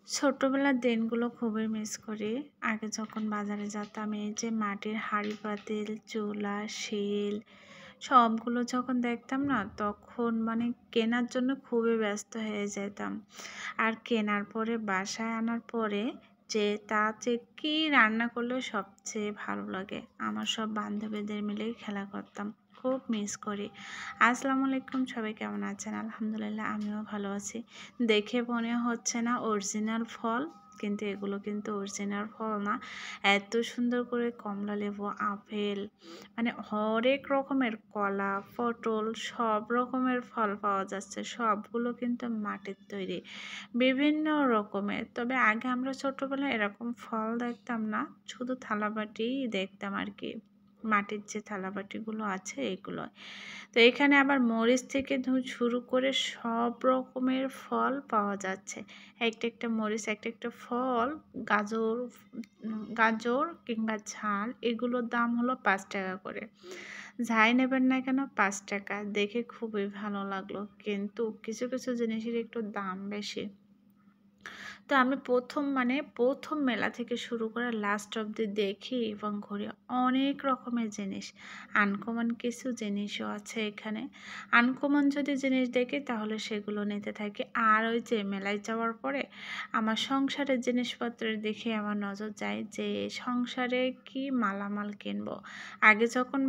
ছোটবেলার দিনগুলো খুবই মিস করি। আগে যখন বাজারে যেতাম এই যে মাটির হাঁড়ি পাতিল, চুলা, শিল সবগুলো যখন দেখতাম না তখন মানে কেনার জন্য খুবই ব্যস্ত হয়ে যেতাম। আর কেনার পরে বাসায় আনার পরে যে তাতে কি রান্না করলে সবচেয়ে ভালো লাগে আমার সব বান্ধবীদের মিলেই খেলা করতাম। খুব মিস করি। আসসালামু আলাইকুম, সবাই কেমন আছেন? আলহামদুলিল্লাহ আমিও ভালো আছি। দেখে মনে হচ্ছে না অরিজিনাল ফল, কিন্তু এগুলো কিন্তু অরিজিনাল ফল না। এত সুন্দর করে কমলা লেবু, আপেল মানে হরেক রকমের কলা, পটল সব রকমের ফল পাওয়া যাচ্ছে। সবগুলো কিন্তু মাটির তৈরি, বিভিন্ন রকমের। তবে আগে আমরা ছোটবেলায় এরকম ফল দেখতাম না, শুধু থালাবাটিই দেখতাম আর কি। মাটির যে থালাবাটিগুলো আছে এগুলো। তো এখানে আবার মরিচ থেকে শুরু করে সব রকমের ফল পাওয়া যাচ্ছে। একটা একটা মরিচ, একটা একটা ফল, গাজর গাজর কিংবা ঝাল এগুলোর দাম হলো ৫ টাকা করে। যাই নেবেন না কেন ৫ টাকা। দেখে খুবই ভালো লাগলো, কিন্তু কিছু কিছু জিনিসের একটু দাম বেশি। তো আমি প্রথম মেলা থেকে শুরু করে লাস্ট অবধি দেখি এবং ঘুরি অনেক রকমের জিনিস। আনকমন কিছু জিনিসও আছে এখানে। আনকমন যদি জিনিস দেখি তাহলে সেগুলো নিতে থাকি। আর ওই যে মেলায় যাওয়ার পরে আমার সংসারের জিনিসপত্রের দিকে আমার নজর যায় যে সংসারে কি মালামাল কিনবো। আগে যখন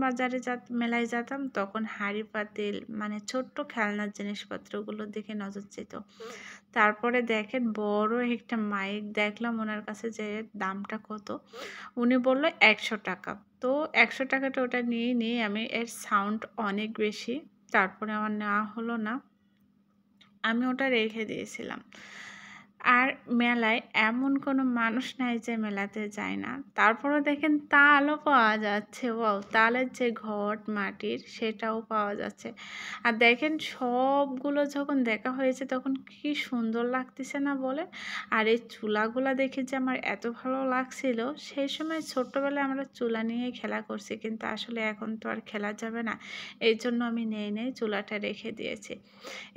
মেলায় যেতাম তখন হাঁড়ি পাতিল মানে ছোট্ট খেলনার জিনিসপত্রগুলোর দিকে নজর যেত। তারপরে দেখেন বড় একটা মাইক দেখলাম ওনার কাছে, যে দামটা কত। উনি বলল ১০০ টাকা। তো ১০০ টাকাটা ওটা নিয়ে আমি, এর সাউন্ড অনেক বেশি, তারপরে আমার নেওয়া হলো না, আমি ওটা রেখে দিয়েছিলাম। আর মেলায় এমন কোনো মানুষ নাই যে মেলাতে যায় না। তারপরেও দেখেন তালও পাওয়া যাচ্ছে। ওয়াও! তালের যে ঘট মাটির সেটাও পাওয়া যাচ্ছে। আর দেখেন সবগুলো যখন দেখা হয়েছে তখন কি সুন্দর লাগতেছে না বলেন? আর এই চুলাগুলা দেখে যে আমার এত ভালো লাগছিল, সেই সময় ছোট্টবেলায় আমরা চুলা নিয়েই খেলা করছি। কিন্তু আসলে এখন তো আর খেলা যাবে না। এইজন্য আমি নেই চুলাটা রেখে দিয়েছি।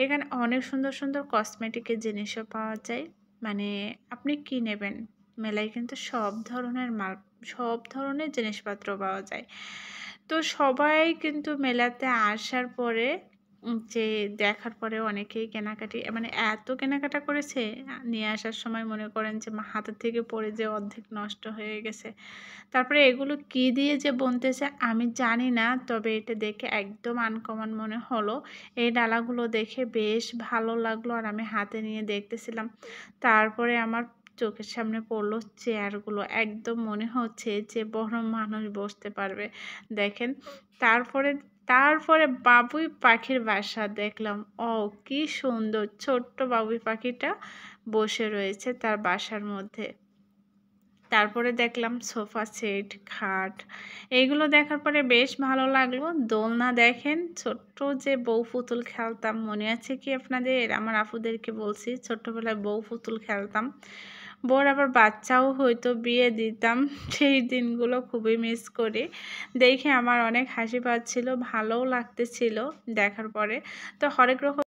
এখানে অনেক সুন্দর সুন্দর কসমেটিকের জিনিসও পাওয়া যায়। মানে আপনি কি নেবেন? মেলায় কিন্তু সব ধরনের জিনিসপত্র পাওয়া যায়। তো সবাই কিন্তু মেলাতে আসার পরে যে দেখার পরে অনেকেই কেনাকাটি মানে এত কেনাকাটা করেছে, নিয়ে আসার সময় মনে করেন যে হাতের থেকে পড়ে যে অর্ধেক নষ্ট হয়ে গেছে। তারপরে এগুলো কি দিয়ে যে বুনতেছে আমি জানি না, তবে এটা দেখে একদম আনকমন মনে হলো। এই ডালাগুলো দেখে বেশ ভালো লাগলো আর আমি হাতে নিয়ে দেখতেছিলাম। তারপরে আমার চোখের সামনে পড়লো চেয়ারগুলো, একদম মনে হচ্ছে যে বড় মানুষ বসতে পারবে। দেখেন তারপরে তারপরে বাবুই পাখির বাসা দেখলাম। ও কি সুন্দর, ছোট্ট বাবুই পাখিটা বসে রয়েছে তার বাসার মধ্যে। তারপরে দেখলাম সোফা সেট, খাট, এইগুলো দেখার পরে বেশ ভালো লাগলো। দোলনা দেখেন, ছোট্ট যে বউ পুতুল খেলতাম, মনে আছে কি আপনাদের? আমার আপুদেরকে বলছি ছোট্টবেলায় বউ পুতুল খেলতাম। বউর আবার বাচ্চাও হয়তো বিয়ে দিতাম। সেই দিনগুলো খুবই মিস করি। দেখে আমার অনেক হাসি পাচ্ছিল, ভালোও লাগতেছিল দেখার পরে। তো হরেক রকম